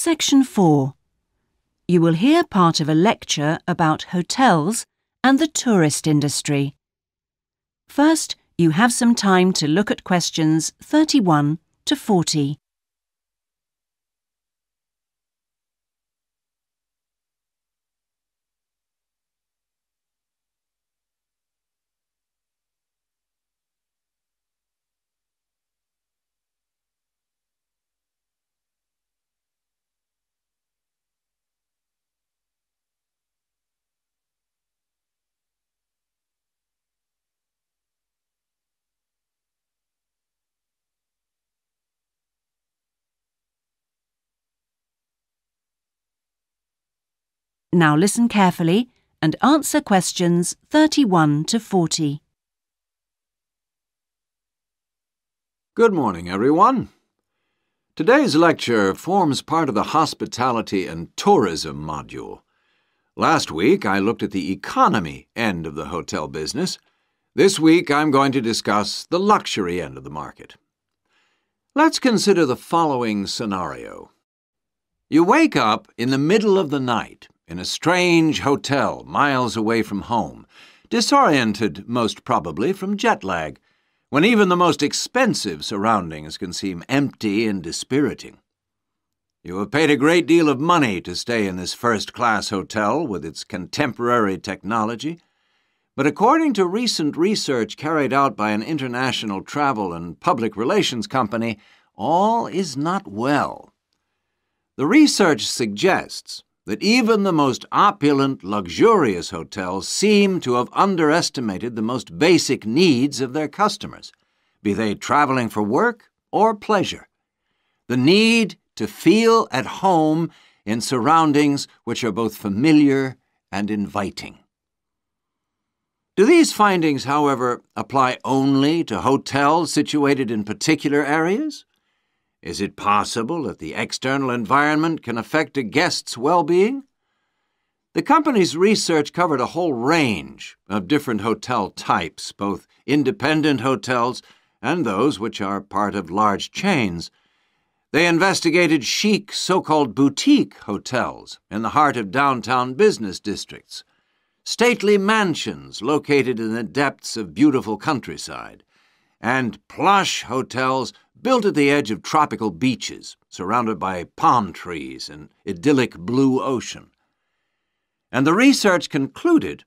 Section 4. You will hear part of a lecture about hotels and the tourist industry. First, you have some time to look at questions 31 to 40. Now listen carefully and answer questions 31 to 40. Good morning, everyone. Today's lecture forms part of the Hospitality and Tourism module. Last week, I looked at the economy end of the hotel business. This week, I'm going to discuss the luxury end of the market. Let's consider the following scenario. You wake up in the middle of the night in a strange hotel miles away from home, disoriented most probably from jet lag, when even the most expensive surroundings can seem empty and dispiriting. You have paid a great deal of money to stay in this first-class hotel with its contemporary technology, but according to recent research carried out by an international travel and public relations company, all is not well. The research suggests that even the most opulent, luxurious hotels seem to have underestimated the most basic needs of their customers, be they traveling for work or pleasure. The need to feel at home in surroundings which are both familiar and inviting. Do these findings, however, apply only to hotels situated in particular areas? Is it possible that the external environment can affect a guest's well-being? The company's research covered a whole range of different hotel types, both independent hotels and those which are part of large chains. They investigated chic so-called boutique hotels in the heart of downtown business districts, stately mansions located in the depths of beautiful countryside, and plush hotels built at the edge of tropical beaches, surrounded by palm trees and idyllic blue ocean. And the research concluded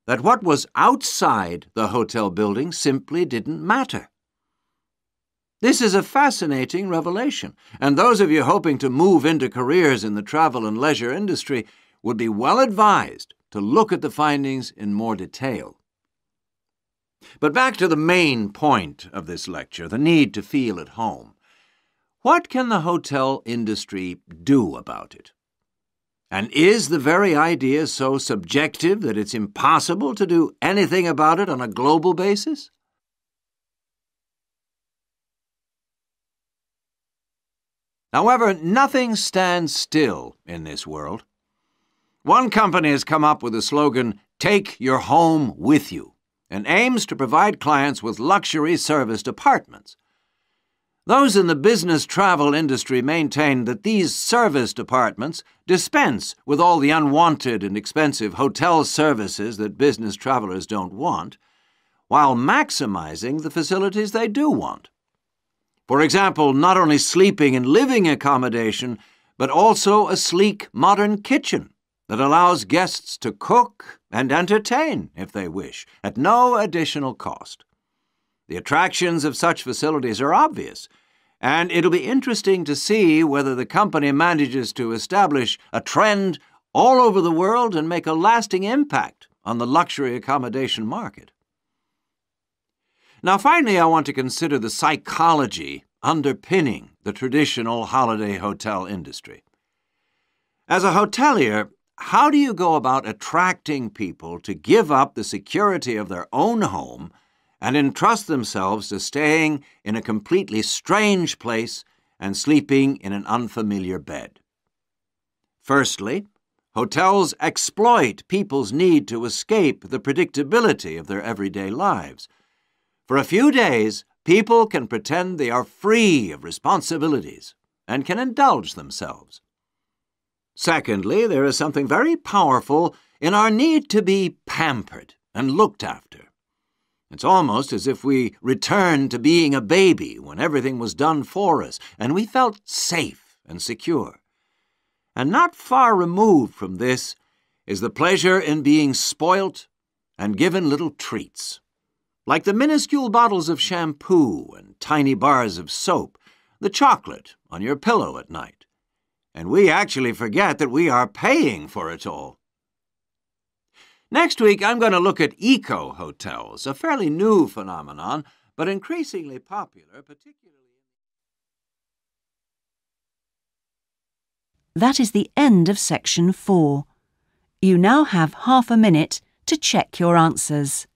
that what was outside the hotel building simply didn't matter. This is a fascinating revelation, and those of you hoping to move into careers in the travel and leisure industry would be well advised to look at the findings in more detail. But back to the main point of this lecture, the need to feel at home. What can the hotel industry do about it? And is the very idea so subjective that it's impossible to do anything about it on a global basis? However, nothing stands still in this world. One company has come up with the slogan, "Take your home with you," and aims to provide clients with luxury serviced apartments. Those in the business travel industry maintain that these serviced apartments dispense with all the unwanted and expensive hotel services that business travelers don't want, while maximizing the facilities they do want. For example, not only sleeping and living accommodation, but also a sleek, modern kitchen that allows guests to cook and entertain, if they wish, at no additional cost. The attractions of such facilities are obvious, and it'll be interesting to see whether the company manages to establish a trend all over the world and make a lasting impact on the luxury accommodation market. Now, finally, I want to consider the psychology underpinning the traditional holiday hotel industry. As a hotelier, how do you go about attracting people to give up the security of their own home and entrust themselves to staying in a completely strange place and sleeping in an unfamiliar bed? Firstly, hotels exploit people's need to escape the predictability of their everyday lives. For a few days, people can pretend they are free of responsibilities and can indulge themselves. Secondly, there is something very powerful in our need to be pampered and looked after. It's almost as if we returned to being a baby when everything was done for us and we felt safe and secure. And not far removed from this is the pleasure in being spoilt and given little treats, like the minuscule bottles of shampoo and tiny bars of soap, the chocolate on your pillow at night. And we actually forget that we are paying for it all. Next week, I'm going to look at eco-hotels, a fairly new phenomenon, but increasingly popular, particularly... That is the end of section 4. You now have half a minute to check your answers.